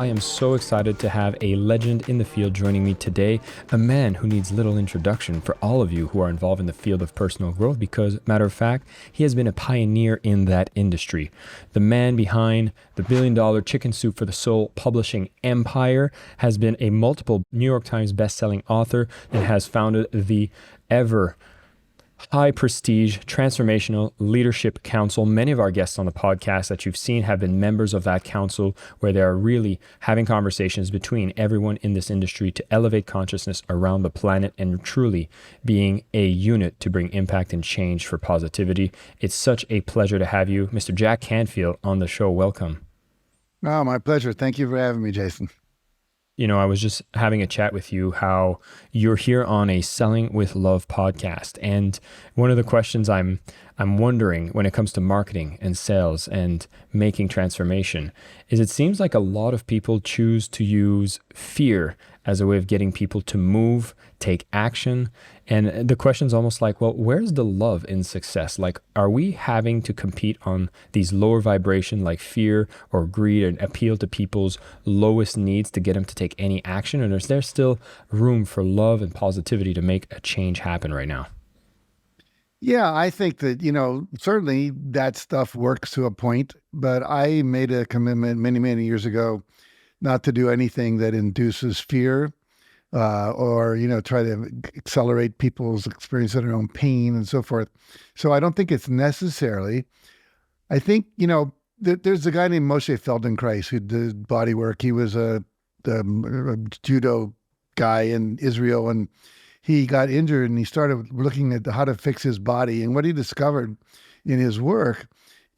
I am so excited to have a legend in the field joining me today, a man who needs little introduction for all of you who are involved in the field of personal growth because, matter of fact, he has been a pioneer in that industry. The man behind the billion-dollar Chicken Soup for the Soul publishing empire has been a multiple New York Times best-selling author and has founded the ever high prestige transformational leadership council. Many of our guests on the podcast that you've seen have been members of that council, where they are really having conversations between everyone in this industry to elevate consciousness around the planet and truly being a unit to bring impact and change for positivity. It's such a pleasure to have you, Mr. Jack Canfield, on the show. Welcome. Oh, my pleasure. Thank you for having me, Jason. You know, I was just having a chat with you how you're here on a Selling with Love podcast. And one of the questions I'm wondering when it comes to marketing and sales and making transformation is it seems like a lot of people choose to use fear as a way of getting people to move, take action. And the question's almost like, well, where's the love in success? Like, are we having to compete on these lower vibration like fear or greed and appeal to people's lowest needs to get them to take any action? And is there still room for love and positivity to make a change happen right now? Yeah, I think that, certainly that stuff works to a point, but I made a commitment many, many years ago not to do anything that induces fear or, try to accelerate people's experience of their own pain and so forth. So I don't think it's necessarily. I think, there's a guy named Moshe Feldenkrais who did body work. He was a judo guy in Israel, and he got injured and he started looking at how to fix his body. And what he discovered in his work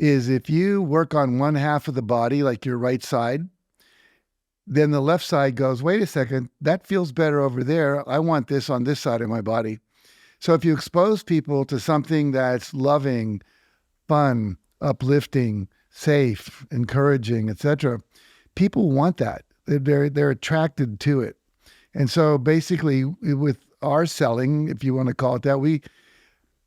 is if you work on one half of the body, like your right side, then the left side goes, wait a second, that feels better over there. I want this on this side of my body. So if you expose people to something that's loving, fun, uplifting, safe, encouraging, etc., people want that. They're attracted to it. And so basically with our selling, if you want to call it that,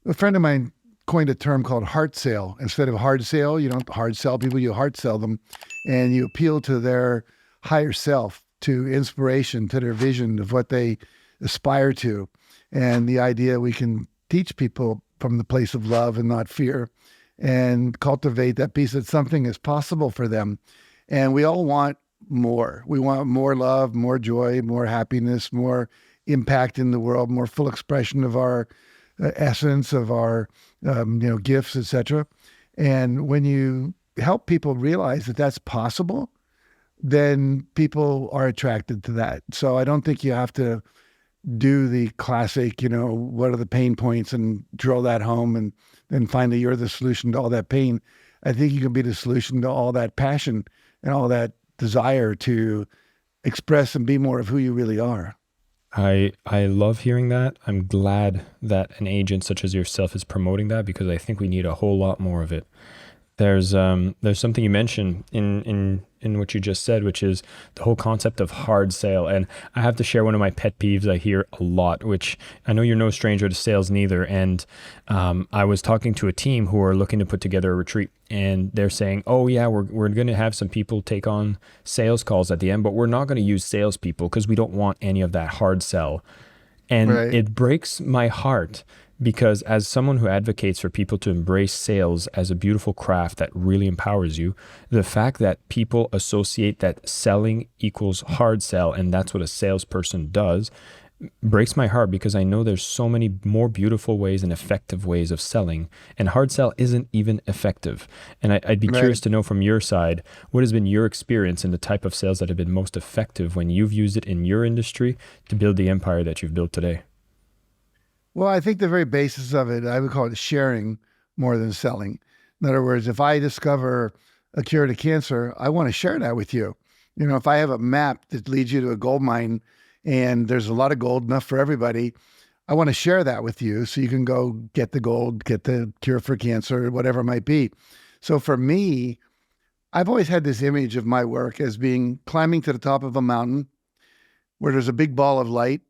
a friend of mine coined a term called heart sale. Instead of hard sale, you don't hard sell people, you heart sell them, and you appeal to their higher self, to inspiration, to their vision of what they aspire to. And the idea we can teach people from the place of love and not fear and cultivate that piece that something is possible for them. And we all want more. We want more love, more joy, more happiness, more impact in the world, more full expression of our essence, of our gifts, etc. And when you help people realize that that's possible, then people are attracted to that. So I don't think you have to do the classic, what are the pain points and drill that home and then find that you're the solution to all that pain. I think you can be the solution to all that passion and all that desire to express and be more of who you really are. I love hearing that. I'm glad that an agent such as yourself is promoting that because I think we need a whole lot more of it. There's something you mentioned in what you just said, which is the whole concept of hard sale. And I have to share one of my pet peeves I hear a lot, which I know you're no stranger to sales neither. And I was talking to a team who are looking to put together a retreat, and they're saying, oh yeah, we're going to have some people take on sales calls at the end, but we're not going to use salespeople because we don't want any of that hard sell. And Right. It breaks my heart because as someone who advocates for people to embrace sales as a beautiful craft that really empowers you, the fact that people associate that selling equals hard sell and that's what a salesperson does breaks my heart because I know there's so many more beautiful ways and effective ways of selling, and hard sell isn't even effective. And I'd be curious to know from your side, what has been your experience in the type of sales that have been most effective when you've used it in your industry to build the empire that you've built today? Well, I think the very basis of it, I would call it sharing more than selling. In other words, if I discover a cure to cancer, I want to share that with you. If I have a map that leads you to a gold mine and there's a lot of gold, enough for everybody, I want to share that with you so you can go get the gold, get the cure for cancer, whatever it might be. So for me, I've always had this image of my work as being climbing to the top of a mountain where there's a big ball of light,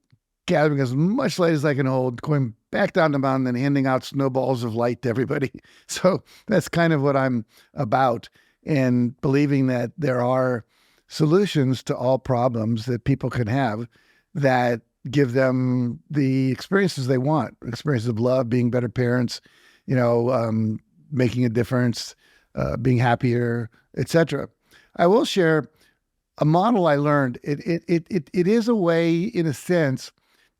gathering as much light as I can hold, going back down the mountain and handing out snowballs of light to everybody. So that's kind of what I'm about, and believing that there are solutions to all problems that people can have that give them the experiences they want, experiences of love, being better parents, making a difference, being happier, etc. I will share a model I learned. It is a way, in a sense,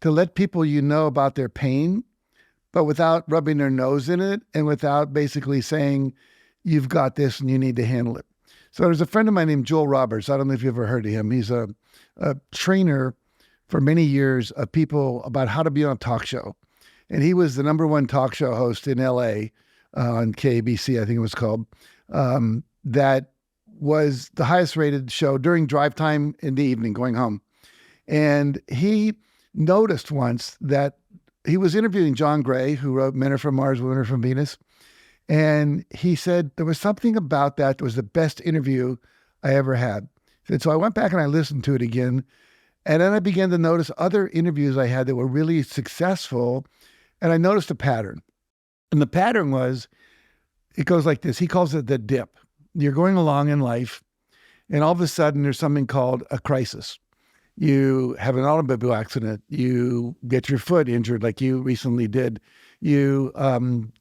to let people about their pain, but without rubbing their nose in it and without basically saying, you've got this and you need to handle it. So there's a friend of mine named Joel Roberts. I don't know if you've ever heard of him. He's a trainer for many years of people about how to be on a talk show. And he was the number one talk show host in LA on KABC, I think it was called, that was the highest rated show during drive time in the evening going home. And he noticed once that he was interviewing John Gray, who wrote Men Are From Mars, Women Are From Venus. And he said there was something about that was the best interview I ever had. And so I went back and I listened to it again. And then I began to notice other interviews I had that were really successful. And I noticed a pattern. And the pattern was, it goes like this. He calls it the dip. You're going along in life, and all of a sudden there's something called a crisis. You have an automobile accident. You get your foot injured like you recently did. You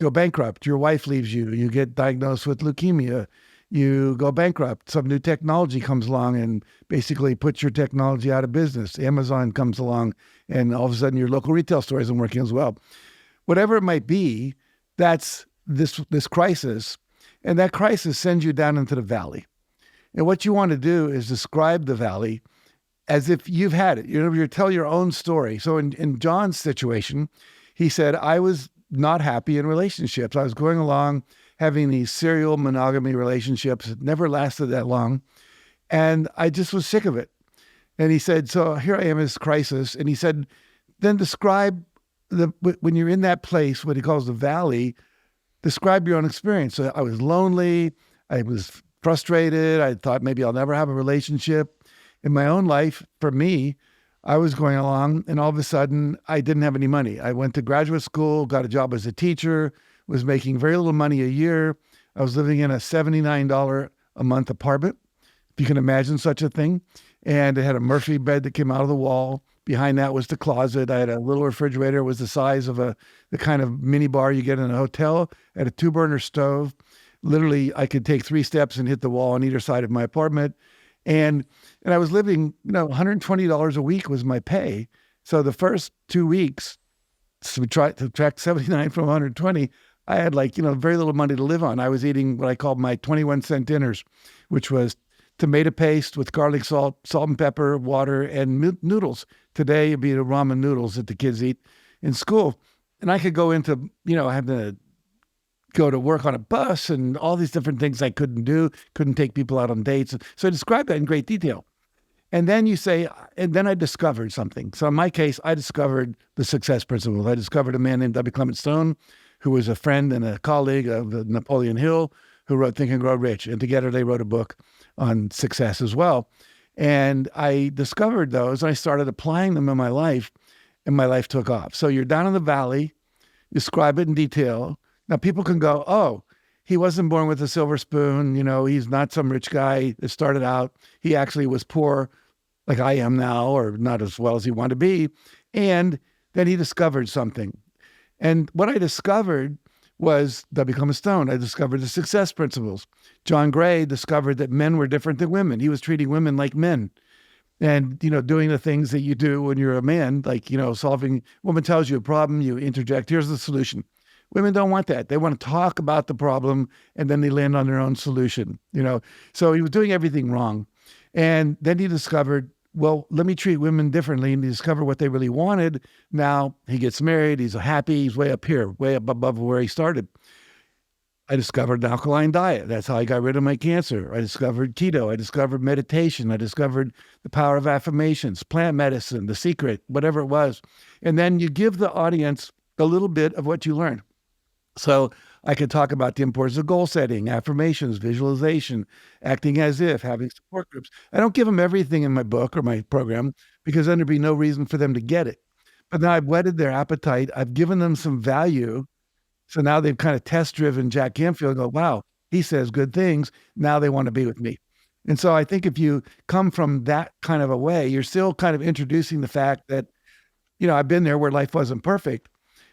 go bankrupt. Your wife leaves you. You get diagnosed with leukemia. You go bankrupt. Some new technology comes along and basically puts your technology out of business. Amazon comes along, and all of a sudden your local retail store isn't working as well. Whatever it might be, that's this crisis. And that crisis sends you down into the valley. And what you want to do is describe the valley as if you've had it. You tell your own story. So in John's situation, he said, I was not happy in relationships. I was going along having these serial monogamy relationships. It never lasted that long. And I just was sick of it. And he said, so here I am in this crisis. And he said, then describe when you're in that place, what he calls the valley, describe your own experience. So I was lonely. I was frustrated. I thought maybe I'll never have a relationship. In my own life, for me, I was going along and all of a sudden I didn't have any money. I went to graduate school, got a job as a teacher, was making very little money a year. I was living in a $79 a month apartment, if you can imagine such a thing. And it had a Murphy bed that came out of the wall. Behind that was the closet. I had a little refrigerator. It was the size of the kind of mini bar you get in a hotel. I had a 2-burner stove. Literally, I could take 3 steps and hit the wall on either side of my apartment. And I was living, $120 a week was my pay. So the first 2 weeks, so we tried to subtract 79 from 120, I had very little money to live on. I was eating what I called my 21-cent dinners, which was tomato paste with garlic salt, salt and pepper, water, and noodles. Today, it'd be the ramen noodles that the kids eat in school. And I could go into, having to go to work on a bus and all these different things I couldn't do, couldn't take people out on dates. So I described that in great detail. And then you say, and then I discovered something. So in my case, I discovered the success principles. I discovered a man named W. Clement Stone, who was a friend and a colleague of Napoleon Hill, who wrote Think and Grow Rich. And together they wrote a book on success as well. And I discovered those, and I started applying them in my life, and my life took off. So you're down in the valley, describe it in detail. Now people can go, oh, he wasn't born with a silver spoon. He's not some rich guy that started out. He actually was poor like I am now, or not as well as he wanted to be. And then he discovered something. And what I discovered was W. Clement Stone. I discovered the success principles. John Gray discovered that men were different than women. He was treating women like men. And, doing the things that you do when you're a man, like, solving, woman tells you a problem, you interject, here's the solution. Women don't want that. They want to talk about the problem and then they land on their own solution, So he was doing everything wrong. And then he discovered, well, let me treat women differently. And he discovered what they really wanted. Now he gets married. He's happy. He's way up here, way up above where he started. I discovered an alkaline diet. That's how I got rid of my cancer. I discovered keto. I discovered meditation. I discovered the power of affirmations, plant medicine, The Secret, whatever it was. And then you give the audience a little bit of what you learned. So I could talk about the importance of goal setting, affirmations, visualization, acting as if, having support groups. I don't give them everything in my book or my program because then there'd be no reason for them to get it. But now I've whetted their appetite. I've given them some value. So now they've kind of test-driven Jack Canfield and go, wow, he says good things. Now they want to be with me. And so I think if you come from that kind of a way, you're still kind of introducing the fact that, I've been there where life wasn't perfect.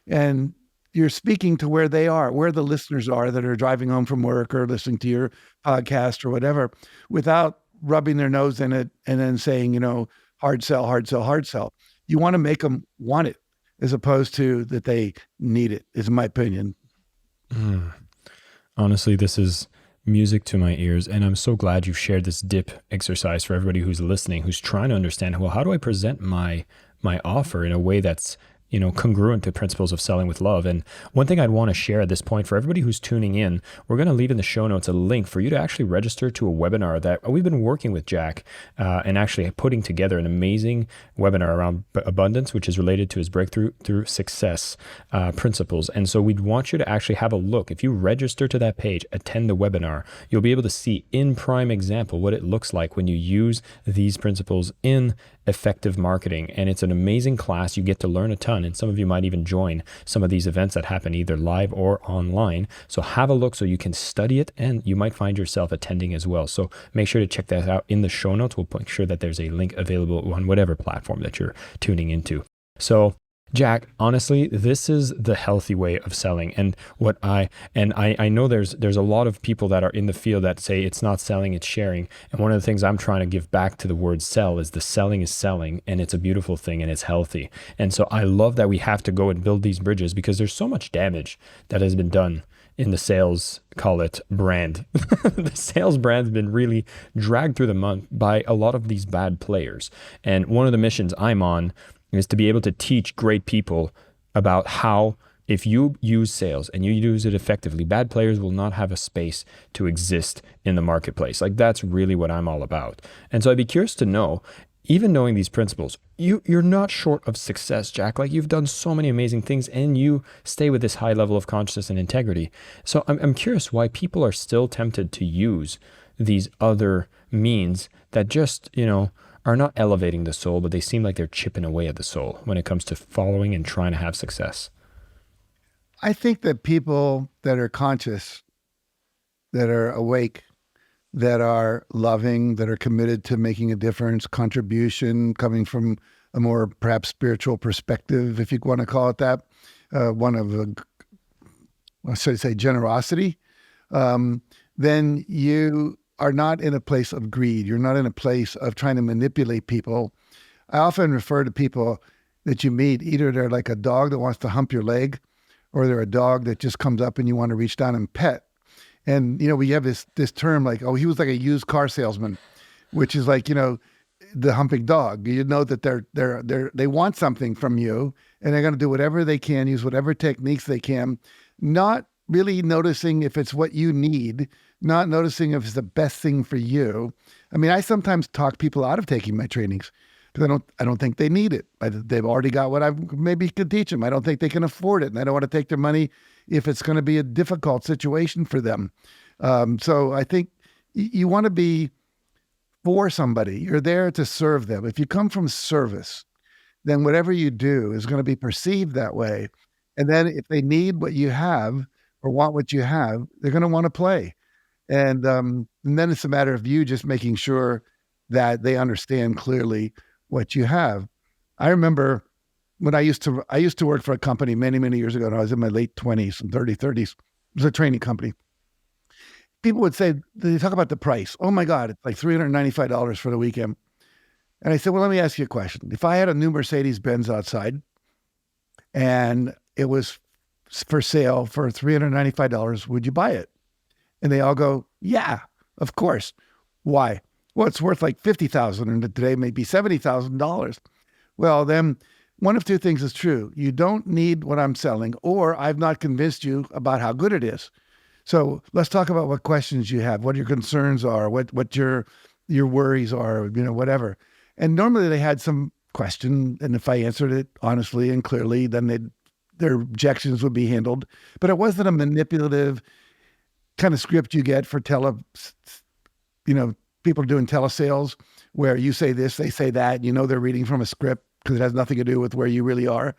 And you're speaking to where they are, where the listeners are that are driving home from work or listening to your podcast or whatever, without rubbing their nose in it and then saying, hard sell, hard sell, hard sell. You want to make them want it as opposed to that they need it, is my opinion. Honestly, this is music to my ears. And I'm so glad you've shared this dip exercise for everybody who's listening, who's trying to understand, well, how do I present my offer in a way that's congruent to principles of selling with love. And one thing I'd want to share at this point for everybody who's tuning in, we're going to leave in the show notes a link for you to actually register to a webinar that we've been working with Jack and actually putting together an amazing webinar around abundance, which is related to his breakthrough through success principles. And so we'd want you to actually have a look. If you register to that page, attend the webinar, you'll be able to see in prime example what it looks like when you use these principles in effective marketing. And it's an amazing class. You get to learn a ton. And some of you might even join some of these events that happen either live or online. So have a look so you can study it, and you might find yourself attending as well. So make sure to check that out in the show notes. We'll make sure that there's a link available on whatever platform that you're tuning into. So Jack, honestly, this is the healthy way of selling. And I know there's a lot of people that are in the field that say it's not selling, it's sharing. And one of the things I'm trying to give back to the word sell is the selling is selling, and it's a beautiful thing and it's healthy. And so I love that we have to go and build these bridges because there's so much damage that has been done in the sales, call it brand. The sales brand's been really dragged through the mud by a lot of these bad players. And one of the missions I'm on is to be able to teach great people about how, if you use sales and you use it effectively, bad players will not have a space to exist in the marketplace. Like, that's really what I'm all about. And so I'd be curious to know, even knowing these principles, you're not short of success, Jack. Like, you've done so many amazing things and you stay with this high level of consciousness and integrity. So I'm curious why people are still tempted to use these other means that just, are not elevating the soul, but they seem like they're chipping away at the soul when it comes to following and trying to have success. I think that people that are conscious, that are awake, that are loving, that are committed to making a difference, contribution, coming from a more perhaps spiritual perspective, if you want to call it that, one of I should say generosity, then you are not in a place of greed. You're not in a place of trying to manipulate people. I often refer to people that you meet, either they're like a dog that wants to hump your leg, or they're a dog that just comes up and you want to reach down and pet. And, we have this term like, oh, he was like a used car salesman, which is like, the humping dog. You know that they want something from you, and they're going to do whatever they can, use whatever techniques they can, not really noticing if it's what you need, not noticing if it's the best thing for you. I mean, I sometimes talk people out of taking my trainings because I don't think they need it. They've already got what I maybe could teach them. I don't think they can afford it, and I don't want to take their money if it's going to be a difficult situation for them. So I think you want to be for somebody. You're there to serve them. If you come from service, then whatever you do is going to be perceived that way. And then if they need what you have or want what you have, they're going to want to play. And then it's a matter of you just making sure that they understand clearly what you have. I remember when I used to work for a company many, many years ago, and I was in my late 20s and early 30s. It was a training company. People would say, they talk about the price. Oh my God, it's like $395 for the weekend. And I said, well, let me ask you a question. If I had a new Mercedes-Benz outside and it was for sale for $395, would you buy it? And they all go, yeah, of course. Why? Well, it's worth like $50,000 and today maybe $70,000. Well, then one of two things is true. You don't need what I'm selling, or I've not convinced you about how good it is. So let's talk about what questions you have, what your concerns are, what your worries are, whatever. And normally they had some question, and if I answered it honestly and clearly, then their objections would be handled. But it wasn't a manipulative kind of script you get for people doing telesales, where you say this, they say that, they're reading from a script because it has nothing to do with where you really are.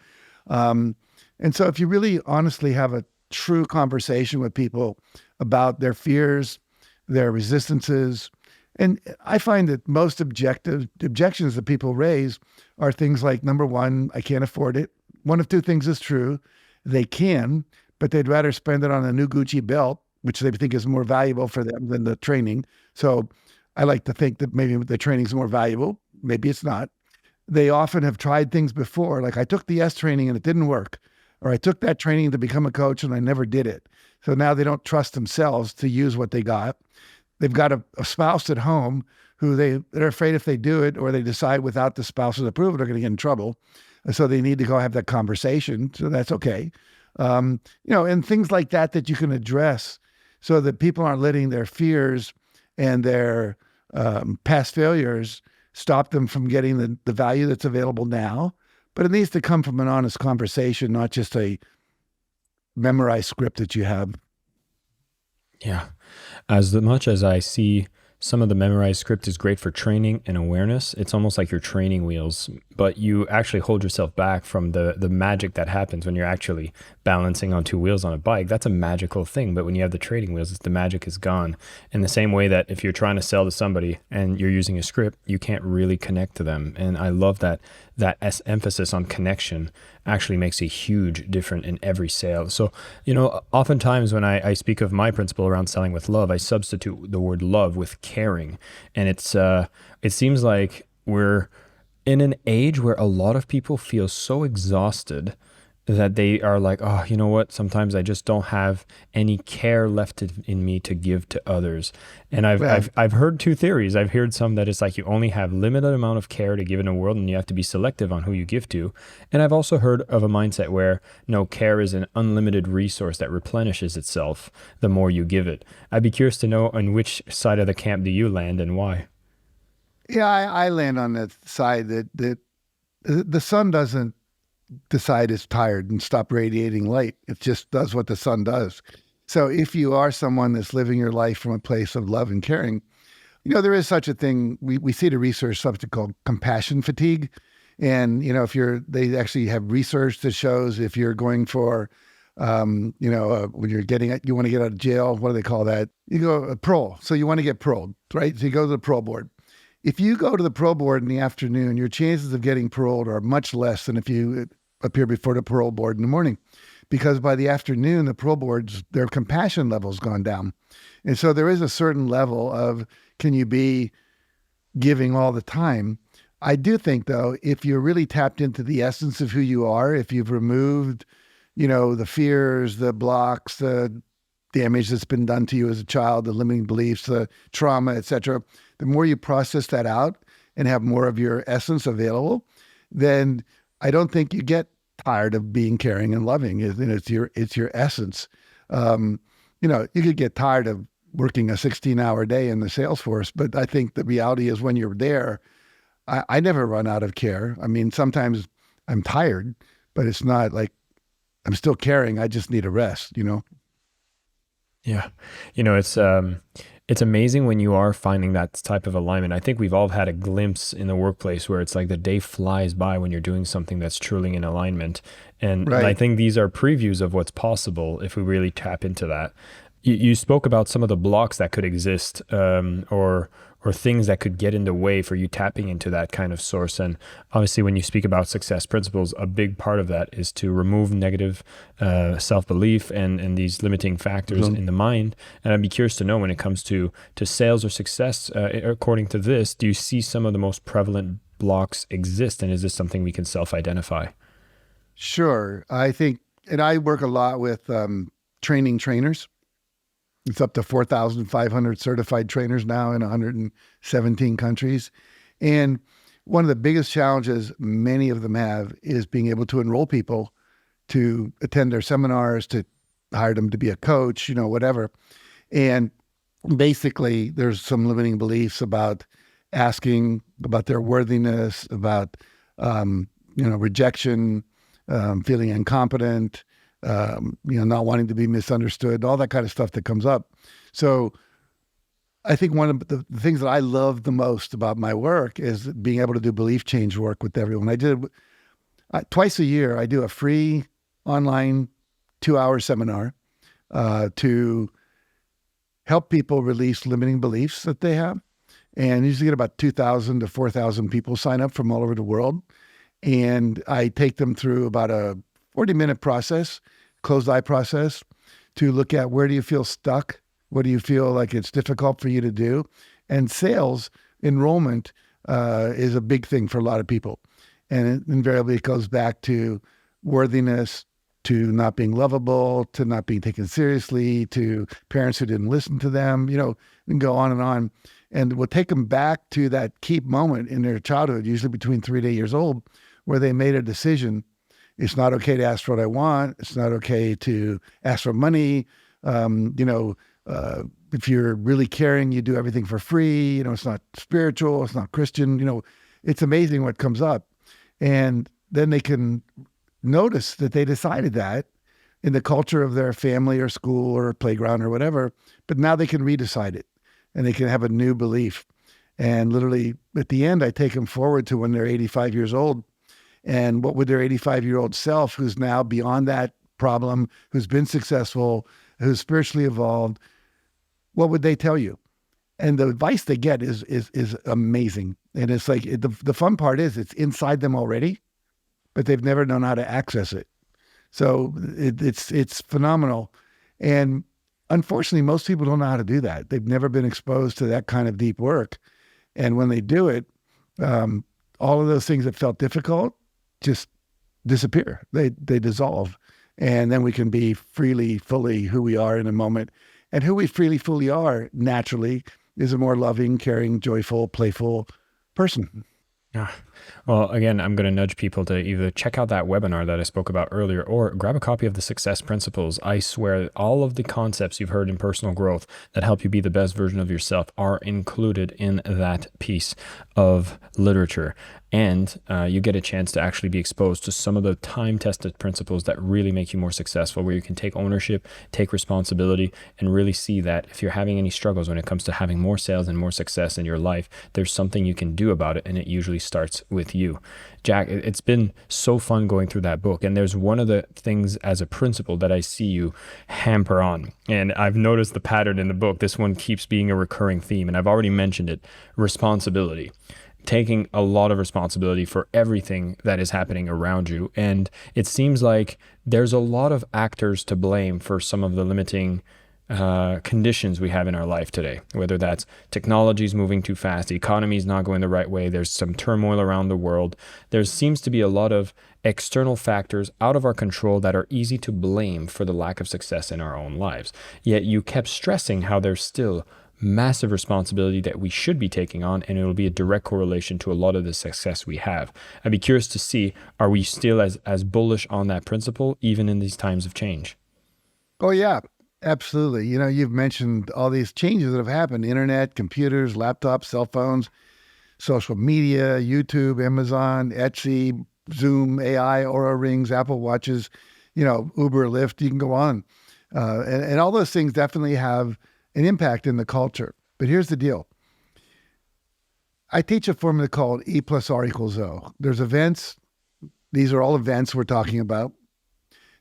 And so if you really honestly have a true conversation with people about their fears, their resistances, And I find that most objections that people raise are things like, number one, I can't afford it. One of two things is true. They can, but they'd rather spend it on a new Gucci belt, which they think is more valuable for them than the training. So I like to think that maybe the training is more valuable. Maybe it's not. They often have tried things before, like I took the S training and it didn't work, or I took that training to become a coach and I never did it. So now they don't trust themselves to use what they got. They've got a spouse at home who they're afraid if they do it or they decide without the spouse's approval, they're going to get in trouble. So they need to go have that conversation. So that's okay. And things like that you can address so that people aren't letting their fears and their past failures stop them from getting the value that's available now. But it needs to come from an honest conversation, not just a memorized script that you have. Yeah. As much as I see some of the memorized script is great for training and awareness, it's almost like your training wheels, but you actually hold yourself back from the magic that happens when you're actually balancing on two wheels on a bike. That's a magical thing. But when you have the training wheels, the magic is gone. In the same way that if you're trying to sell to somebody and you're using a script, you can't really connect to them. And I love that emphasis on connection actually makes a huge difference in every sale. So, oftentimes when I speak of my principle around selling with love, I substitute the word love with caring. And it seems like we're in an age where a lot of people feel so exhausted that they are like, oh, you know what? Sometimes I just don't have any care left in me to give to others. And Well, I've heard two theories. I've heard some that it's like you only have limited amount of care to give in the world, and you have to be selective on who you give to. And I've also heard of a mindset where no, care is an unlimited resource that replenishes itself the more you give it. I'd be curious to know on which side of the camp do you land and why. yeah, I land on that side that the sun doesn't decide it's tired and stop radiating light. It just does what the sun does. So if you are someone that's living your life from a place of love and caring, there is such a thing. We see the research something called compassion fatigue. And, they actually have research that shows if you're going for, when you want to get out of jail, what do they call that? You go parole. So you want to get paroled, right? So you go to the parole board. If you go to the parole board in the afternoon, your chances of getting paroled are much less than if you appear before the parole board in the morning, because by the afternoon, the parole boards, their compassion level's gone down. And so there is a certain level of, can you be giving all the time? I do think, though, if you're really tapped into the essence of who you are, if you've removed, the fears, the blocks, the damage that's been done to you as a child, the limiting beliefs, the trauma, etc., the more you process that out and have more of your essence available, then I don't think you get tired of being caring and loving. It's your essence. You could get tired of working a 16-hour day in the sales force, but I think the reality is when you're there, I never run out of care. I mean, sometimes I'm tired, but it's not like I'm still caring. I just need a rest. Yeah. It's amazing when you are finding that type of alignment. I think we've all had a glimpse in the workplace where it's like the day flies by when you're doing something that's truly in alignment. And I Right. think these are previews of what's possible if we really tap into that. You spoke about some of the blocks that could exist, or things that could get in the way for you tapping into that kind of source. And obviously, when you speak about success principles, a big part of that is to remove negative self-belief and these limiting factors Mhm. in the mind. And I'd be curious to know when it comes to sales or success, according to this, do you see some of the most prevalent blocks exist? And is this something we can self-identify? Sure. I think, and I work a lot with training trainers. It's up to 4,500 certified trainers now in 117 countries. And one of the biggest challenges many of them have is being able to enroll people to attend their seminars, to hire them to be a coach, whatever. And basically, there's some limiting beliefs about asking, about their worthiness, about rejection, feeling incompetent, not wanting to be misunderstood, all that kind of stuff that comes up. So I think one of the things that I love the most about my work is being able to do belief change work with everyone. Twice a year, I do a free online 2-hour seminar to help people release limiting beliefs that they have And usually get about 2,000 to 4,000 people sign up from all over the world. And I take them through about a 40-minute process, closed eye process, to look at where do you feel stuck? What do you feel like it's difficult for you to do? And sales enrollment is a big thing for a lot of people. And invariably it goes back to worthiness, to not being lovable, to not being taken seriously, to parents who didn't listen to them, and go on and on. And we'll take them back to that key moment in their childhood, usually between 3 to 8 years old, where they made a decision. It's not okay to ask for what I want. It's not okay to ask for money. If you're really caring, you do everything for free. It's not spiritual. It's not Christian. It's amazing what comes up. And then they can notice that they decided that in the culture of their family or school or playground or whatever, but now they can redecide it and they can have a new belief. And literally at the end, I take them forward to when they're 85 years old. And what would their 85-year-old self, who's now beyond that problem, who's been successful, who's spiritually evolved, what would they tell you? And the advice they get is amazing. And it's like, the fun part is it's inside them already, but they've never known how to access it. So it's phenomenal. And unfortunately, most people don't know how to do that. They've never been exposed to that kind of deep work. And when they do it, all of those things that felt difficult just disappear. They dissolve. And then we can be freely, fully who we are in a moment. And who we freely, fully are naturally is a more loving, caring, joyful, playful person. Ah, well, again, I'm going to nudge people to either check out that webinar that I spoke about earlier or grab a copy of the Success Principles. I swear all of the concepts you've heard in personal growth that help you be the best version of yourself are included in that piece of literature. And you get a chance to actually be exposed to some of the time-tested principles that really make you more successful, where you can take ownership, take responsibility, and really see that if you're having any struggles when it comes to having more sales and more success in your life, there's something you can do about it, and it usually starts with you. Jack, it's been so fun going through that book, and there's one of the things as a principle that I see you hamper on, and I've noticed the pattern in the book. This one keeps being a recurring theme, and I've already mentioned it: responsibility. Taking a lot of responsibility for everything that is happening around you. And it seems like there's a lot of actors to blame for some of the limiting conditions we have in our life today, whether that's technology's moving too fast, the economy's not going the right way, there's some turmoil around the world. There seems to be a lot of external factors out of our control that are easy to blame for the lack of success in our own lives. Yet you kept stressing how there's still massive responsibility that we should be taking on, and it will be a direct correlation to a lot of the success we have. I'd be curious to see, are we still as bullish on that principle, even in these times of change? Oh, yeah, absolutely. You've mentioned all these changes that have happened: internet, computers, laptops, cell phones, social media, YouTube, Amazon, Etsy, Zoom, AI, Aura Rings, Apple Watches, Uber, Lyft, you can go on. And all those things definitely have an impact in the culture. But here's the deal. I teach a formula called E plus R equals O. There's events. These are all events we're talking about.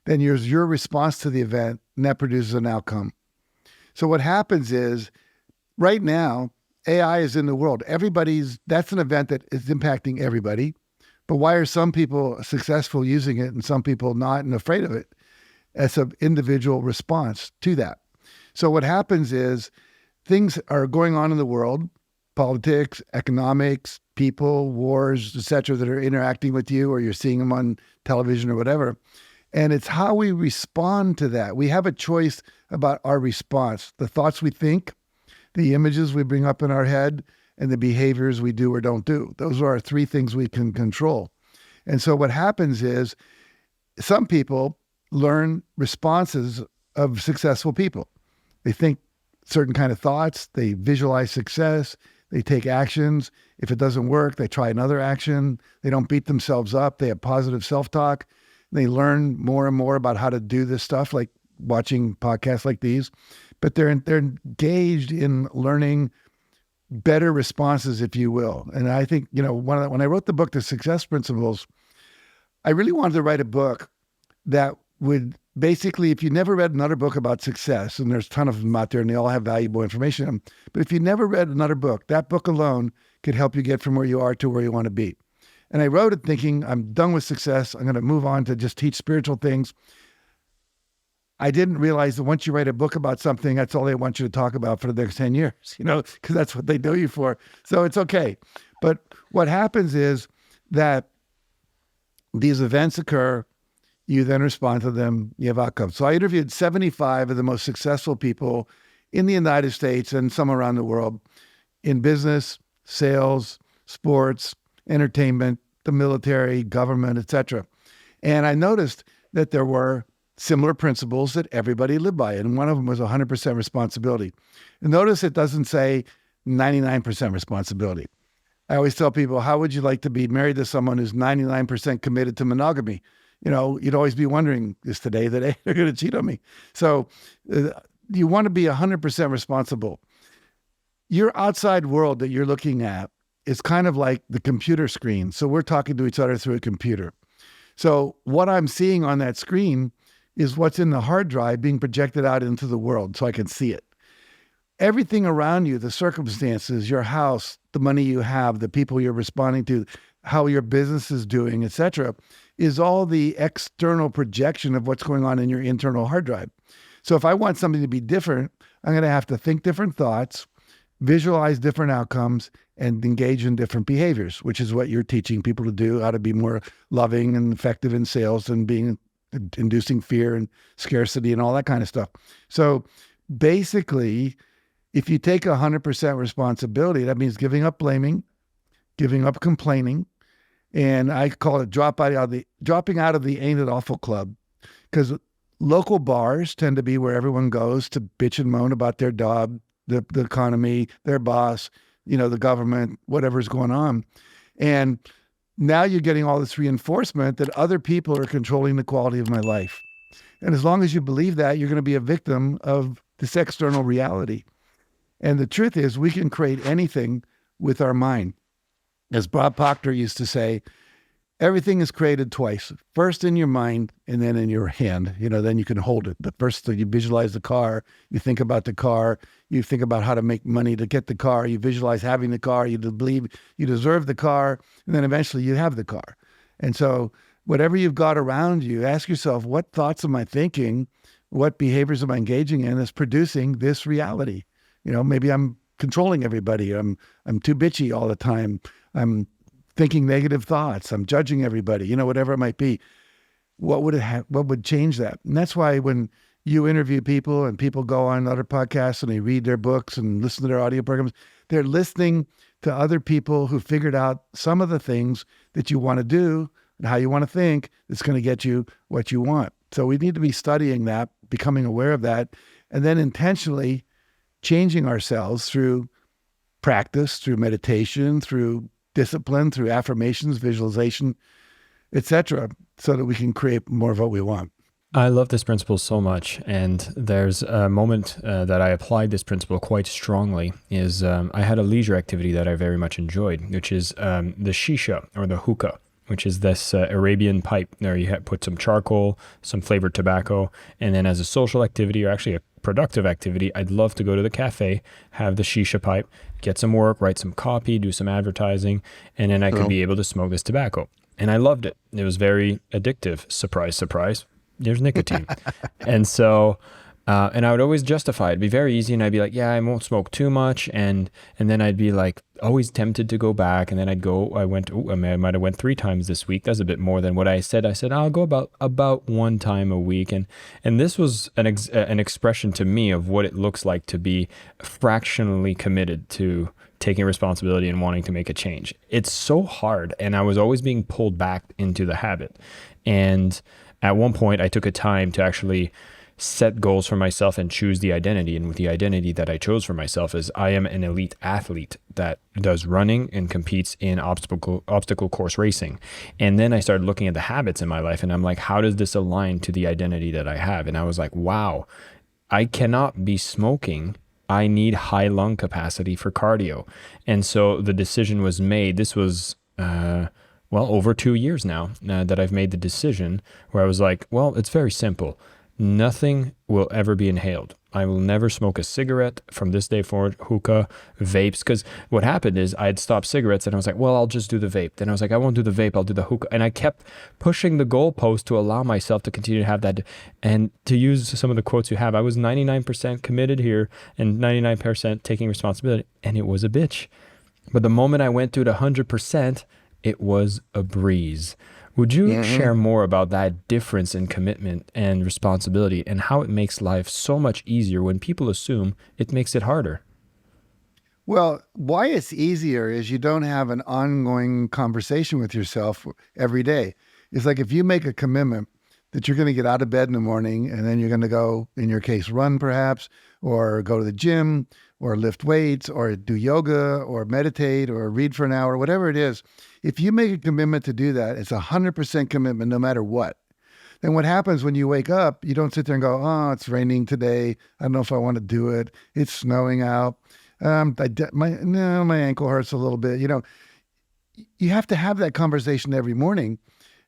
Then there's your response to the event, and that produces an outcome. So what happens is, right now, AI is in the world. That's an event that is impacting everybody. But why are some people successful using it and some people not and afraid of it? That's an individual response to that. So what happens is things are going on in the world, politics, economics, people, wars, et cetera, that are interacting with you, or you're seeing them on television or whatever. And it's how we respond to that. We have a choice about our response: the thoughts we think, the images we bring up in our head, and the behaviors we do or don't do. Those are our three things we can control. And so what happens is some people learn responses of successful people. They think certain kind of thoughts, they visualize success, they take actions. If it doesn't work, they try another action. They don't beat themselves up. They have positive self-talk. They learn more and more about how to do this stuff, like watching podcasts like these. But they're engaged in learning better responses, if you will. And I think, when I wrote the book, The Success Principles, I really wanted to write a book that would basically, if you never read another book about success, and there's a ton of them out there and they all have valuable information in them, but if you never read another book, that book alone could help you get from where you are to where you want to be. And I wrote it thinking, I'm done with success. I'm going to move on to just teach spiritual things. I didn't realize that once you write a book about something, that's all they want you to talk about for the next 10 years, because that's what they know you for. So it's okay. But what happens is that these events occur, you then respond to them, you have outcomes. So I interviewed 75 of the most successful people in the United States and some around the world in business, sales, sports, entertainment, the military, government, etc. And I noticed that there were similar principles that everybody lived by. And one of them was 100% responsibility. And notice it doesn't say 99% responsibility. I always tell people, how would you like to be married to someone who's 99% committed to monogamy? You'd always be wondering, is today the day they're going to cheat on me? So you want to be 100% responsible. Your outside world that you're looking at is kind of like the computer screen. So we're talking to each other through a computer. So what I'm seeing on that screen is what's in the hard drive being projected out into the world so I can see it. Everything around you, the circumstances, your house, the money you have, the people you're responding to, how your business is doing, etc., is all the external projection of what's going on in your internal hard drive. So if I want something to be different, I'm going to have to think different thoughts, visualize different outcomes, and engage in different behaviors, which is what you're teaching people to do, how to be more loving and effective in sales and inducing fear and scarcity and all that kind of stuff. So basically, if you take 100% responsibility, that means giving up blaming, giving up complaining, and I call it dropping out of the Ain't It Awful Club, because local bars tend to be where everyone goes to bitch and moan about their job, the economy, their boss, the government, whatever's going on. And now you're getting all this reinforcement that other people are controlling the quality of my life. And as long as you believe that, you're going to be a victim of this external reality. And the truth is, we can create anything with our mind. As Bob Proctor used to say, everything is created twice. First in your mind and then in your hand. Then you can hold it. But first you visualize the car, you think about the car, you think about how to make money to get the car, you visualize having the car, you believe you deserve the car, and then eventually you have the car. And so whatever you've got around you, ask yourself, what thoughts am I thinking? What behaviors am I engaging in that's producing this reality? Maybe I'm controlling everybody. I'm too bitchy all the time. I'm thinking negative thoughts. I'm judging everybody, whatever it might be. What would change that? And that's why when you interview people and people go on other podcasts and they read their books and listen to their audio programs, they're listening to other people who figured out some of the things that you want to do and how you want to think that's going to get you what you want. So we need to be studying that, becoming aware of that, and then intentionally changing ourselves through practice, through meditation, through discipline, through affirmations, visualization, etc., so that we can create more of what we want. I love this principle so much, and there's a moment that I applied this principle quite strongly. Is I had a leisure activity that I very much enjoyed, which is the shisha, or the hookah, which is this Arabian pipe. There you put some charcoal, some flavored tobacco, and then as a social activity, or actually a productive activity, I'd love to go to the cafe, have the shisha pipe, get some work, write some copy, do some advertising, and then I could be able to smoke this tobacco. And I loved it. It was very addictive. Surprise, surprise. There's nicotine. And so, and I would always justify it. It'd be very easy. And I'd be like, yeah, I won't smoke too much. And then I'd be like, always tempted to go back. And then I might have went 3 times this week. That's a bit more than what I said. I said, I'll go about 1 time a week. And this was an expression to me of what it looks like to be fractionally committed to taking responsibility and wanting to make a change. It's so hard. And I was always being pulled back into the habit. And at one point, I took a time to actually set goals for myself and choose the identity. And with the identity that I chose for myself is I am an elite athlete that does running and competes in obstacle course racing. And then I started looking at the habits in my life and I'm like, how does this align to the identity that I have? And I was like, wow, I cannot be smoking. I need high lung capacity for cardio. And so the decision was made. This was, over 2 years now that I've made the decision where I was like, well, it's very simple. Nothing will ever be inhaled. I will never smoke a cigarette from this day forward, hookah, vapes. Because what happened is I had stopped cigarettes and I was like, well, I'll just do the vape. Then I was like, I won't do the vape, I'll do the hookah. And I kept pushing the goalpost to allow myself to continue to have that. And to use some of the quotes you have, I was 99% committed here and 99% taking responsibility. And it was a bitch. But the moment I went to it 100%, it was a breeze. Would you share more about that difference in commitment and responsibility and how it makes life so much easier when people assume it makes it harder? Well, why it's easier is you don't have an ongoing conversation with yourself every day. It's like if you make a commitment that you're going to get out of bed in the morning and then you're going to go, in your case, run perhaps, or go to the gym, or lift weights, or do yoga, or meditate, or read for an hour, whatever it is. If you make a commitment to do that, it's 100% commitment no matter what. Then what happens when you wake up, you don't sit there and go, oh, it's raining today. I don't know if I want to do it. It's snowing out. My ankle hurts a little bit. You have to have that conversation every morning.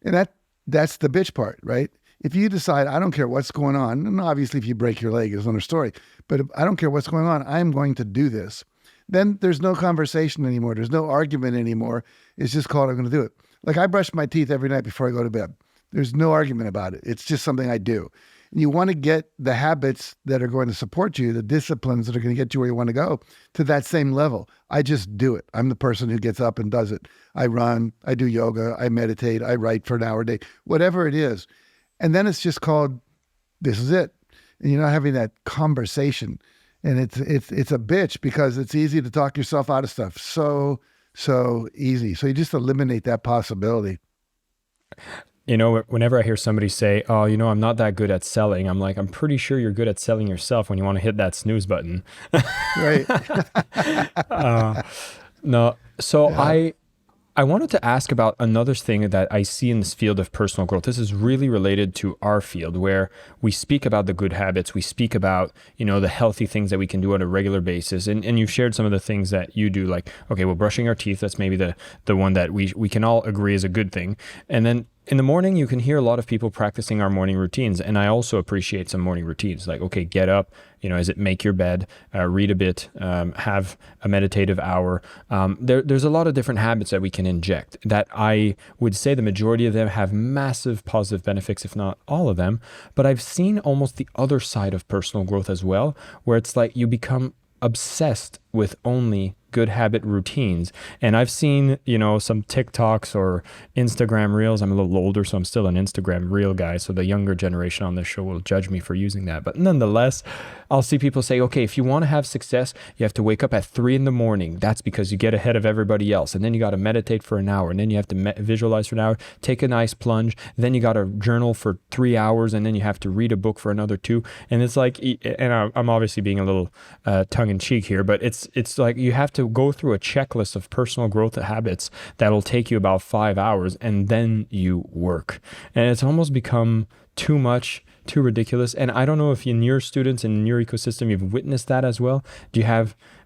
And that's the bitch part, right? If you decide, I don't care what's going on, and obviously if you break your leg is another story, but if I don't care what's going on, I'm going to do this. Then there's no conversation anymore. There's no argument anymore. It's just called, I'm going to do it. Like I brush my teeth every night before I go to bed. There's no argument about it. It's just something I do. And you want to get the habits that are going to support you, the disciplines that are going to get you where you want to go, to that same level. I just do it. I'm the person who gets up and does it. I run, I do yoga, I meditate, I write for an hour a day, whatever it is. And then it's just called, this is it. And you're not having that conversation. And it's a bitch because it's easy to talk yourself out of stuff. So easy. So you just eliminate that possibility. Whenever I hear somebody say, oh, I'm not that good at selling, I'm like, I'm pretty sure you're good at selling yourself when you want to hit that snooze button. Right. No. So Yeah. I wanted to ask about another thing that I see in this field of personal growth. This is really related to our field where we speak about the good habits. We speak about, the healthy things that we can do on a regular basis. And you've shared some of the things that you do, like, okay, well, brushing our teeth, that's maybe the one that we can all agree is a good thing. And then in the morning, you can hear a lot of people practicing our morning routines. And I also appreciate some morning routines like, okay, get up, is it make your bed, read a bit, have a meditative hour. There's a lot of different habits that we can inject that I would say the majority of them have massive positive benefits, if not all of them. But I've seen almost the other side of personal growth as well, where it's like you become obsessed with only good habit routines. And I've seen, some TikToks or Instagram reels. I'm a little older, so I'm still an Instagram reel guy. So the younger generation on this show will judge me for using that. But nonetheless, I'll see people say, okay, if you want to have success, you have to wake up at 3 a.m. That's because you get ahead of everybody else. And then you got to meditate for an hour. And then you have to visualize for an hour, take a nice plunge. Then you got to journal for 3 hours. And then you have to read a book for another 2. And it's like, and I'm obviously being a little tongue in cheek here, but it's like you have to go through a checklist of personal growth habits that'll take you about 5 hours and then you work. And it's almost become too much, too ridiculous. And I don't know if in your students and in your ecosystem, you've witnessed that as well.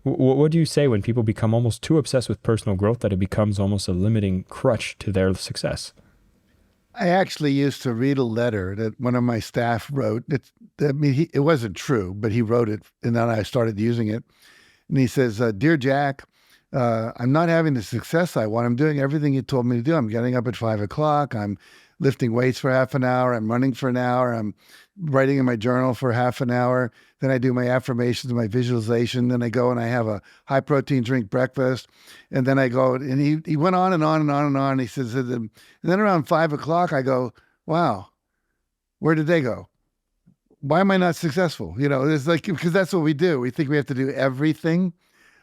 What do you say when people become almost too obsessed with personal growth that it becomes almost a limiting crutch to their success? I actually used to read a letter that one of my staff wrote. It wasn't true, but he wrote it, and then I started using it. And he says, Dear Jack, I'm not having the success I want. I'm doing everything you told me to do. I'm getting up at 5 o'clock. I'm lifting weights for half an hour. I'm running for an hour. I'm writing in my journal for half an hour. Then I do my affirmations, my visualization. Then I go and I have a high protein drink breakfast. And then I go, and he went on and on and on and on. He says, and then around 5 o'clock, I go, wow, where did they go? Why am I not successful? It's like, because that's what we do. We think we have to do everything.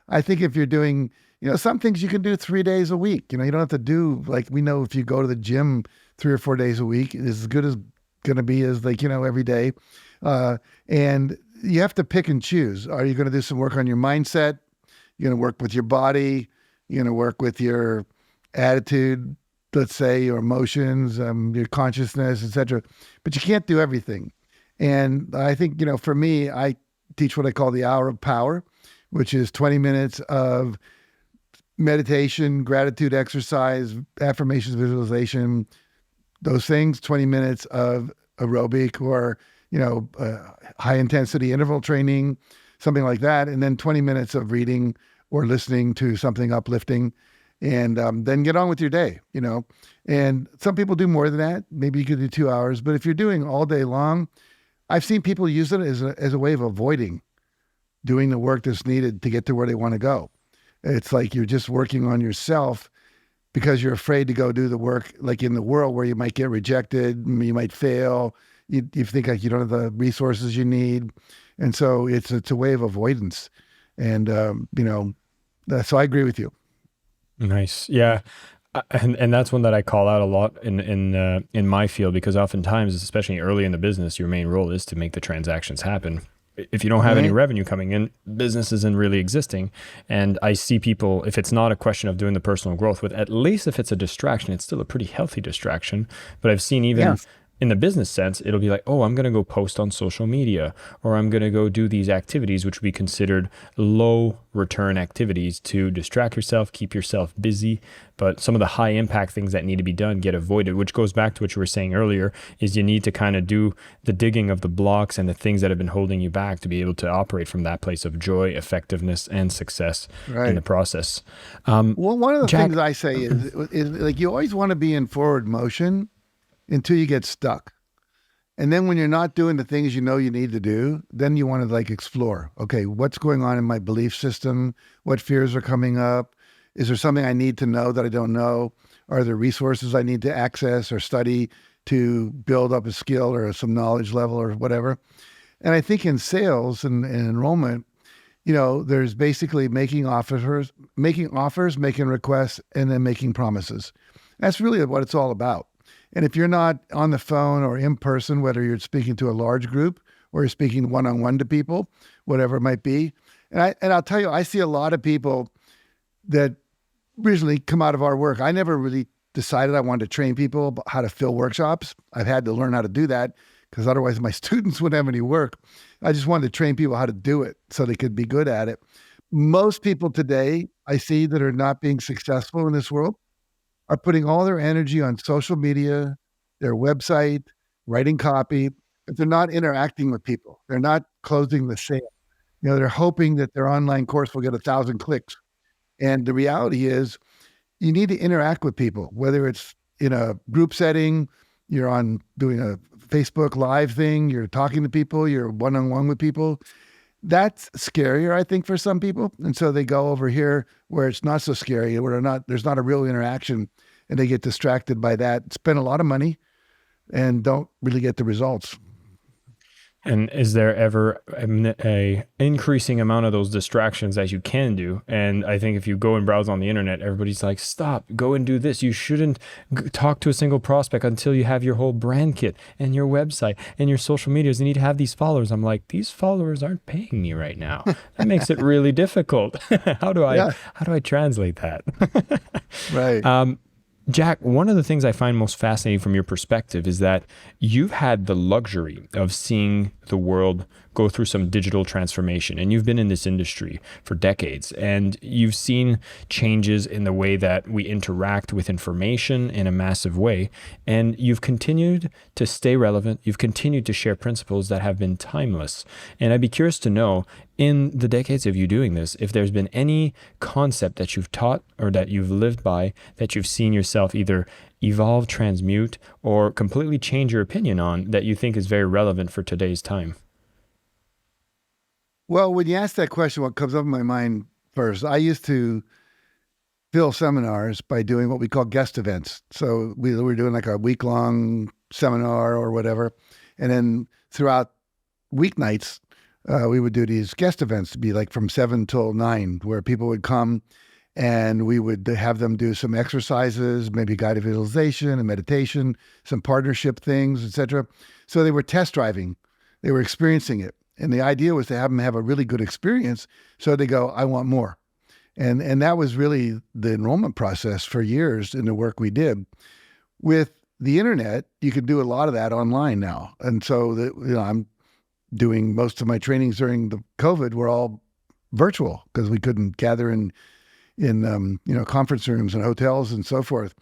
I think if you're doing, some things you can do 3 days a week. You don't have to do, like, we know if you go to the gym 3 or 4 days a week, it's as good as going to be as every day. And you have to pick and choose. Are you going to do some work on your mindset? You're going to work with your body. You're going to work with your attitude, let's say, your emotions, your consciousness, etc. But you can't do everything. And I think, for me, I teach what I call the hour of power, which is 20 minutes of meditation, gratitude exercise, affirmations, visualization, those things, 20 minutes of aerobic or high intensity interval training, something like that, and then 20 minutes of reading or listening to something uplifting, and then get on with your day. And some people do more than that. Maybe you could do 2 hours, but if you're doing all day long, I've seen people use it as a way of avoiding doing the work that's needed to get to where they want to go. It's like you're just working on yourself because you're afraid to go do the work, like in the world where you might get rejected, you might fail, you think like you don't have the resources you need. And so it's a way of avoidance. And, so I agree with you. Nice. Yeah. And that's one that I call out a lot in my field, because oftentimes, especially early in the business, your main role is to make the transactions happen. If you don't have any Right. revenue coming in, business isn't really existing. And I see people, if it's not a question of doing the personal growth with, at least if it's a distraction, it's still a pretty healthy distraction. But I've seen Yeah. even in the business sense, it'll be like, oh, I'm going to go post on social media, or I'm going to go do these activities, which would be considered low return activities to distract yourself, keep yourself busy. But some of the high impact things that need to be done get avoided, which goes back to what you were saying earlier, is you need to kind of do the digging of the blocks and the things that have been holding you back to be able to operate from that place of joy, effectiveness, and success in the Right. process. Well, one of the things Jack, I say is like you always want to be in forward motion until you get stuck. And then when you're not doing the things you know you need to do, then you want to like explore. Okay, what's going on in my belief system? What fears are coming up? Is there something I need to know that I don't know? Are there resources I need to access or study to build up a skill or some knowledge level or whatever? And I think in sales and enrollment, there's basically making offers, making requests, and then making promises. That's really what it's all about. And if you're not on the phone or in person, whether you're speaking to a large group or you're speaking one-on-one to people, whatever it might be, and I'll tell you, I see a lot of people that originally come out of our work. I never really decided I wanted to train people about how to fill workshops. I've had to learn how to do that because otherwise my students wouldn't have any work. I just wanted to train people how to do it so they could be good at it. Most people today I see that are not being successful in this world are putting all their energy on social media, their website, writing copy, but they're not interacting with people. They're not closing the sale. They're hoping that their online course will get 1,000 clicks. And the reality is you need to interact with people, whether it's in a group setting, you're on doing a Facebook live thing, you're talking to people, you're one-on-one with people. That's scarier, I think, for some people. And so they go over here where it's not so scary, where there's not a real interaction, and they get distracted by that, spend a lot of money, and don't really get the results. and is there ever a increasing amount of those distractions that you can do? And I think if you go and browse on the internet, everybody's like, stop, go and do this. You shouldn't talk to a single prospect until you have your whole brand kit and your website and your social medias. You need to have these followers. I'm like, these followers aren't paying me right now. That makes it really difficult. How do I Yeah, how do I translate that? right. Jack, one of the things I find most fascinating from your perspective is that you've had the luxury of seeing the world go through some digital transformation, and you've been in this industry for decades, and you've seen changes in the way that we interact with information in a massive way, and you've continued to stay relevant. You've continued to share principles that have been timeless. And I'd be curious to know, in the decades of you doing this, if there's been any concept that you've taught or that you've lived by that you've seen yourself either evolve, transmute, or completely change your opinion on that you think is very relevant for today's time. Well, when you ask that question, what comes up in my mind first, I used to fill seminars by doing what we call guest events. So we were doing like a week long seminar or whatever. And then throughout weeknights, we would do these guest events to be like from 7 till 9, where people would come and we would have them do some exercises, maybe guided visualization and meditation, some partnership things, etc. So they were test driving, they were experiencing it. And the idea was to have them have a really good experience. So they go, I want more. And that was really the enrollment process for years in the work we did. With the internet, you can do a lot of that online now. And so I'm doing most of my trainings during the COVID were all virtual because we couldn't gather in conference rooms and hotels and so forth.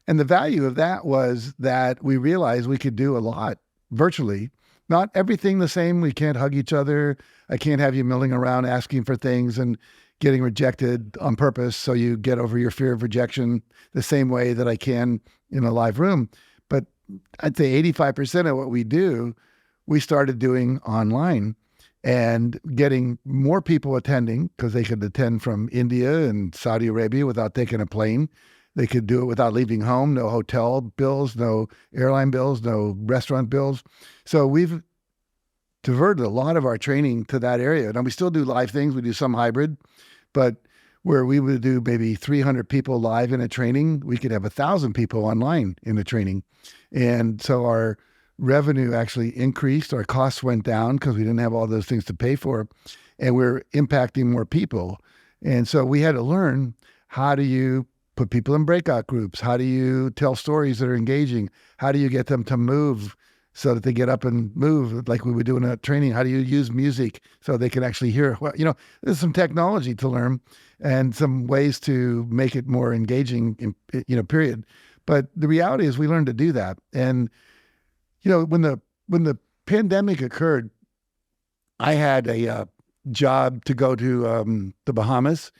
And the value of that was that we realized we could do a lot virtually not everything the same. We can't hug each other. I can't have you milling around asking for things and getting rejected on purpose. So you get over your fear of rejection the same way that I can in a live room. But I'd say 85% of what we do, we started doing online and getting more people attending because they could attend from India and Saudi Arabia without taking a plane. They could do it without leaving home, no hotel bills, no airline bills, no restaurant bills. So we've diverted a lot of our training to that area. Now we still do live things. We do some hybrid, but where we would do maybe 300 people live in a training, we could have 1,000 people online in a training. And so our revenue actually increased. Our costs went down because we didn't have all those things to pay for, and we're impacting more people. And so we had to learn, how do you put people in breakout groups? How do you tell stories that are engaging? How do you get them to move so that they get up and move like we would do in a training? How do you use music so they can actually hear? Well, there's some technology to learn and some ways to make it more engaging, period. But the reality is we learned to do that. And, when the pandemic occurred, I had a job to go to the Bahamas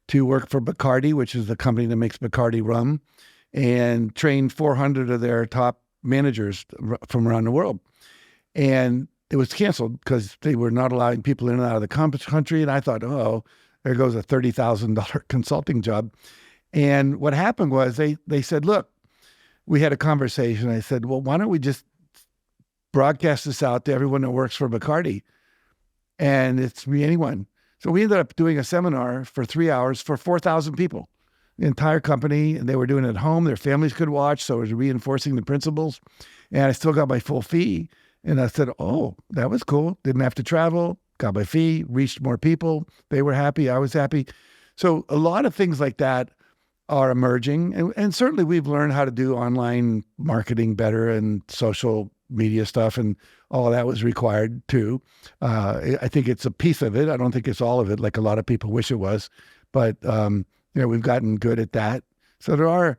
to work for Bacardi, which is the company that makes Bacardi rum, and train 400 of their top managers from around the world. And it was canceled because they were not allowing people in and out of the country. And I thought, oh, there goes a $30,000 consulting job. And what happened was they said, look, we had a conversation. I said, well, why don't we just broadcast this out to everyone that works for Bacardi? And it's me, anyone. So we ended up doing a seminar for 3 hours for 4,000 people, the entire company, and they were doing it at home. Their families could watch, so it was reinforcing the principles. And I still got my full fee. And I said, oh, that was cool. Didn't have to travel, got my fee, reached more people. They were happy. I was happy. So a lot of things like that are emerging. And certainly we've learned how to do online marketing better and social media stuff, and all of that was required too. I think it's a piece of it. I don't think it's all of it, like a lot of people wish it was. But we've gotten good at that. So there are,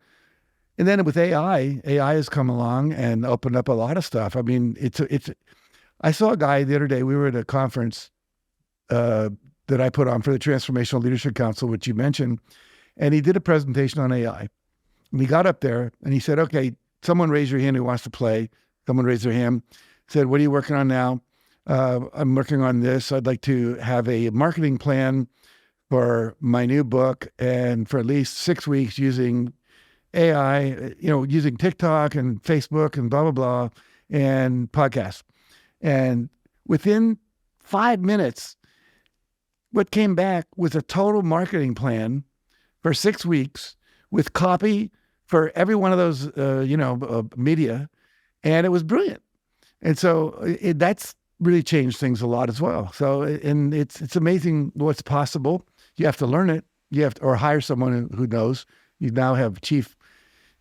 and then with AI has come along and opened up a lot of stuff. I mean, I saw a guy the other day. We were at a conference that I put on for the Transformational Leadership Council, which you mentioned, and he did a presentation on AI. And he got up there and he said, okay, someone raise your hand who wants to play. Someone raised their hand, said, what are you working on now? I'm working on this. I'd like to have a marketing plan for my new book, and for at least 6 weeks using AI, using TikTok and Facebook and blah, blah, blah, and podcasts. And within 5 minutes, what came back was a total marketing plan for 6 weeks with copy for every one of those, media. And it was brilliant. And so that's really changed things a lot as well. So, and it's amazing what's possible. You have to learn it. You have to, or hire someone who knows. You now have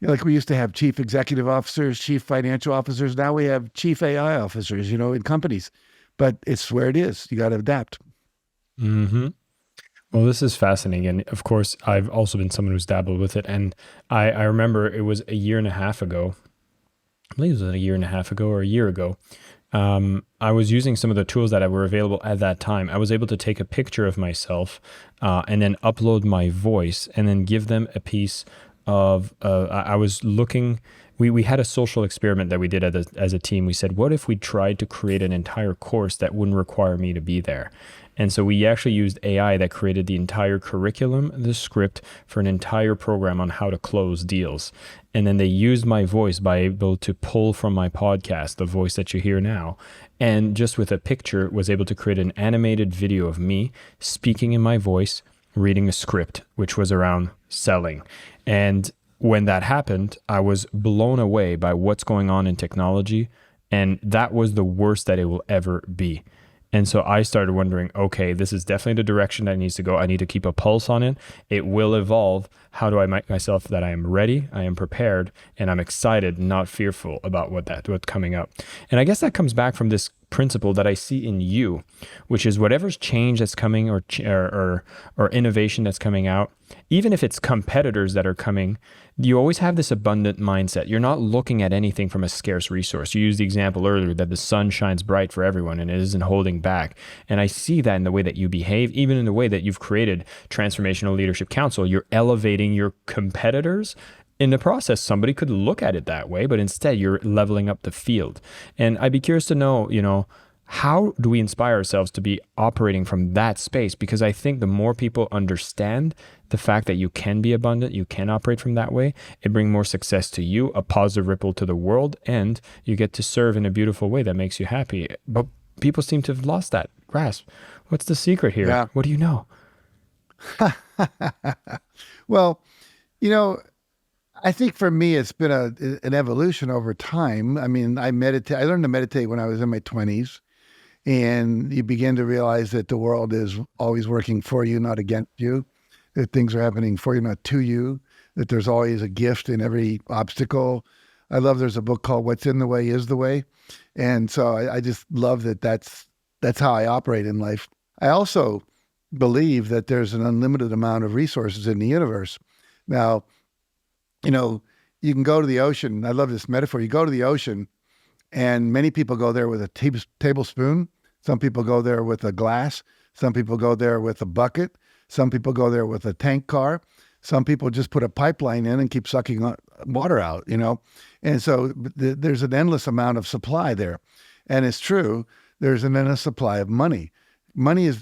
like we used to have chief executive officers, chief financial officers. Now we have chief AI officers, in companies. But it's where it is. You got to adapt. Mm-hmm. Well, this is fascinating. And of course, I've also been someone who's dabbled with it. And I remember it was a year and a half ago. I believe it was a year and a half ago or a year ago. I was using some of the tools that were available at that time. I was able to take a picture of myself and then upload my voice and then give them a piece of, I was looking, we had a social experiment that we did as a team. We said, what if we tried to create an entire course that wouldn't require me to be there? And so we actually used AI that created the entire curriculum, the script for an entire program on how to close deals. And then they used my voice by able to pull from my podcast, the voice that you hear now. And just with a picture, was able to create an animated video of me speaking in my voice, reading a script, which was around selling. And when that happened, I was blown away by what's going on in technology. And that was the worst that it will ever be. And so I started wondering, okay, this is definitely the direction that it needs to go. I need to keep a pulse on it. It will evolve. How do I make myself that I am ready, I am prepared, and I'm excited, not fearful about what's coming up? And I guess that comes back from this principle that I see in you, which is whatever's change that's coming or innovation that's coming out, even if it's competitors that are coming, you always have this abundant mindset. You're not looking at anything from a scarce resource. You used the example earlier that the sun shines bright for everyone and it isn't holding back. And I see that in the way that you behave, even in the way that you've created Transformational Leadership Council. You're elevating your competitors. In the process, somebody could look at it that way, but instead you're leveling up the field. And I'd be curious to know, how do we inspire ourselves to be operating from that space? Because I think the more people understand the fact that you can be abundant, you can operate from that way, it brings more success to you, a positive ripple to the world, and you get to serve in a beautiful way that makes you happy. But people seem to have lost that grasp. What's the secret here? Yeah. What do you know? Well, I think for me, it's been an evolution over time. I mean, I learned to meditate when I was in my 20s, and you begin to realize that the world is always working for you, not against you, that things are happening for you, not to you, that there's always a gift in every obstacle. I love, there's a book called What's in the Way is the Way. And so I just love that's how I operate in life. I also believe that there's an unlimited amount of resources in the universe. Now, you can go to the ocean. I love this metaphor. You go to the ocean, and many people go there with a tablespoon. Some people go there with a glass. Some people go there with a bucket. Some people go there with a tank car. Some people just put a pipeline in and keep sucking water out, And so there's an endless amount of supply there. And it's true, there's an endless supply of money. Money,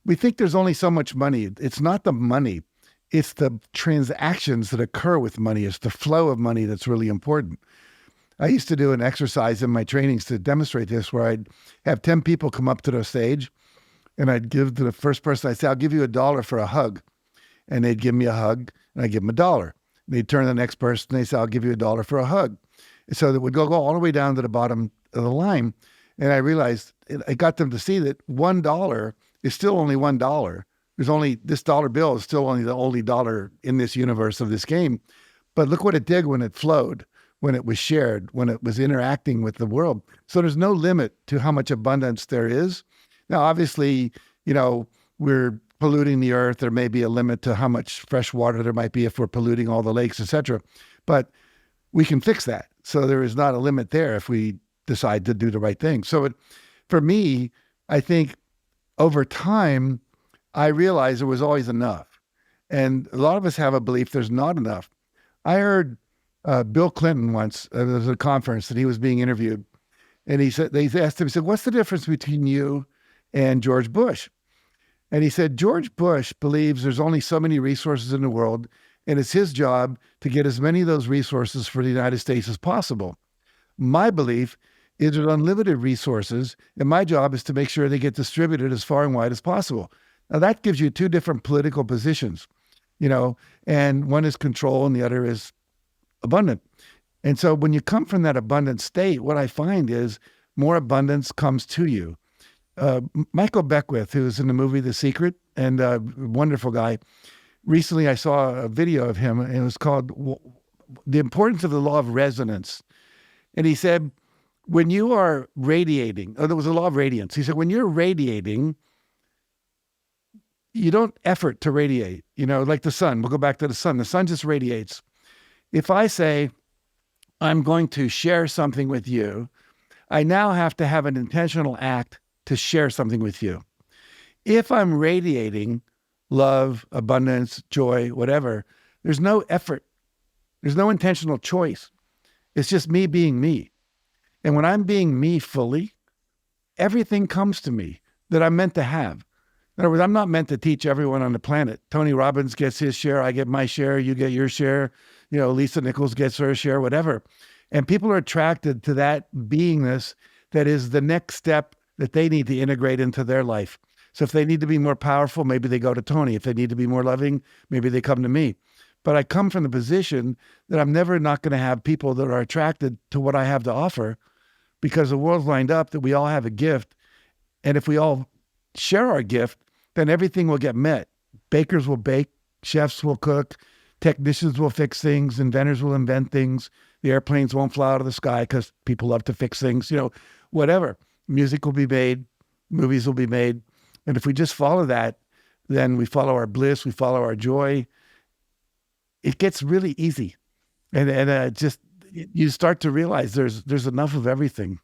we think there's only so much money. It's not the money. It's the transactions that occur with money. It's the flow of money that's really important. I used to do an exercise in my trainings to demonstrate this, where I'd have 10 people come up to the stage, and I'd give to the first person, I'd say, I'll give you $1 for a hug. And they'd give me a hug, and I'd give them $1. And they'd turn to the next person, and they'd say, I'll give you $1 for a hug. And so that would go all the way down to the bottom of the line. And I realized, I got them to see that $1 is still only $1. There's only, this dollar bill is still only the only dollar in this universe of this game. But look what it did when it flowed, when it was shared, when it was interacting with the world. So there's no limit to how much abundance there is. Now, obviously, we're polluting the earth. There may be a limit to how much fresh water there might be if we're polluting all the lakes, et cetera. But we can fix that. So there is not a limit there if we decide to do the right thing. So for me, I think over time, I realized there was always enough. And a lot of us have a belief there's not enough. I heard Bill Clinton once, there was a conference that he was being interviewed. And they asked him, what's the difference between you and George Bush? And he said, George Bush believes there's only so many resources in the world, and it's his job to get as many of those resources for the United States as possible. My belief is there's unlimited resources, and my job is to make sure they get distributed as far and wide as possible. Now, that gives you two different political positions, and one is control and the other is abundant. And so when you come from that abundant state, what I find is more abundance comes to you. Michael Beckwith, who's in the movie The Secret, and a wonderful guy, recently I saw a video of him, and it was called The Importance of the Law of Resonance. And he said, when you are radiating, there was a law of radiance. He said, when you're radiating, you don't effort to radiate, like the sun. We'll go back to the sun. The sun just radiates. If I say, I'm going to share something with you, I now have to have an intentional act to share something with you. If I'm radiating love, abundance, joy, whatever, there's no effort. There's no intentional choice. It's just me being me. And when I'm being me fully, everything comes to me that I'm meant to have. In other words, I'm not meant to teach everyone on the planet. Tony Robbins gets his share, I get my share, you get your share, Lisa Nichols gets her share, whatever. And people are attracted to that beingness that is the next step that they need to integrate into their life. So if they need to be more powerful, maybe they go to Tony. If they need to be more loving, maybe they come to me. But I come from the position that I'm never not going to have people that are attracted to what I have to offer, because the world's lined up that we all have a gift. And if we all share our gift, then everything will get met. Bakers will bake, chefs will cook, technicians will fix things, inventors will invent things. The airplanes won't fly out of the sky because people love to fix things. whatever. Music will be made, movies will be made. And if we just follow that, then we follow our bliss, we follow our joy. It gets really easy. And just you start to realize there's enough of everything.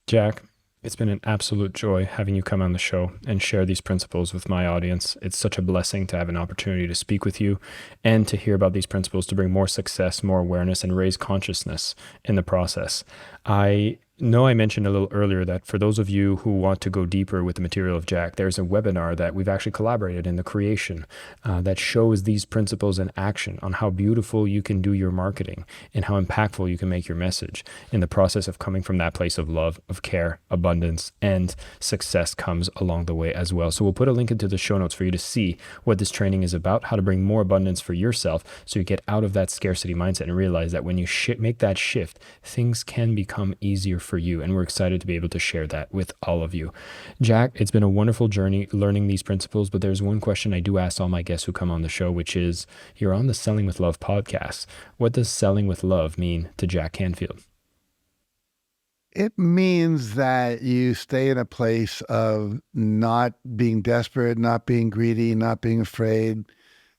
Jack, it's been an absolute joy having you come on the show and share these principles with my audience. It's such a blessing to have an opportunity to speak with you and to hear about these principles to bring more success, more awareness, and raise consciousness in the process. I know I mentioned a little earlier that for those of you who want to go deeper with the material of Jack, there's a webinar that we've actually collaborated in the creation that shows these principles in action on how beautiful you can do your marketing and how impactful you can make your message in the process of coming from that place of love, of care, abundance, and success comes along the way as well. So we'll put a link into the show notes for you to see what this training is about, how to bring more abundance for yourself so you get out of that scarcity mindset and realize that when you make that shift, things can become easier for you. And we're excited to be able to share that with all of you. Jack, it's been a wonderful journey learning these principles, but there's one question I do ask all my guests who come on the show, which is, you're on the Selling with Love podcast. What does selling with love mean to Jack Canfield? It means that you stay in a place of not being desperate, not being greedy, not being afraid,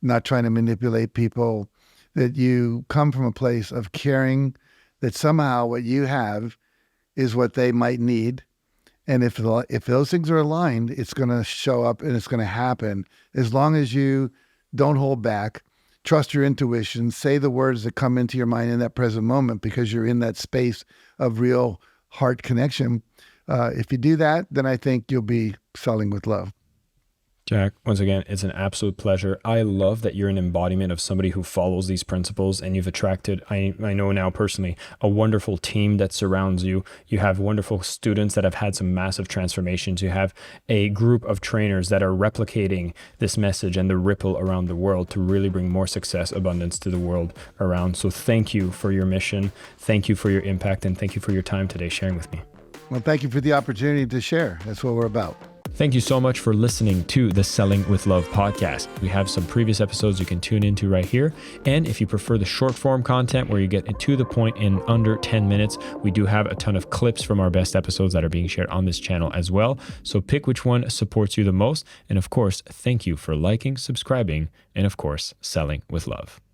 not trying to manipulate people, that you come from a place of caring that somehow what you have is what they might need. And if those things are aligned, it's going to show up and it's going to happen. As long as you don't hold back, trust your intuition, say the words that come into your mind in that present moment because you're in that space of real heart connection. If you do that, then I think you'll be selling with love. Jack, once again, it's an absolute pleasure. I love that you're an embodiment of somebody who follows these principles, and you've attracted, I know now personally, a wonderful team that surrounds you. You have wonderful students that have had some massive transformations. You have a group of trainers that are replicating this message and the ripple around the world to really bring more success, abundance to the world around. So thank you for your mission. Thank you for your impact, and thank you for your time today sharing with me. Well, thank you for the opportunity to share. That's what we're about. Thank you so much for listening to the Selling with Love podcast. We have some previous episodes you can tune into right here. And if you prefer the short form content where you get to the point in under 10 minutes, we do have a ton of clips from our best episodes that are being shared on this channel as well. So pick which one supports you the most. And of course, thank you for liking, subscribing, and of course, selling with love.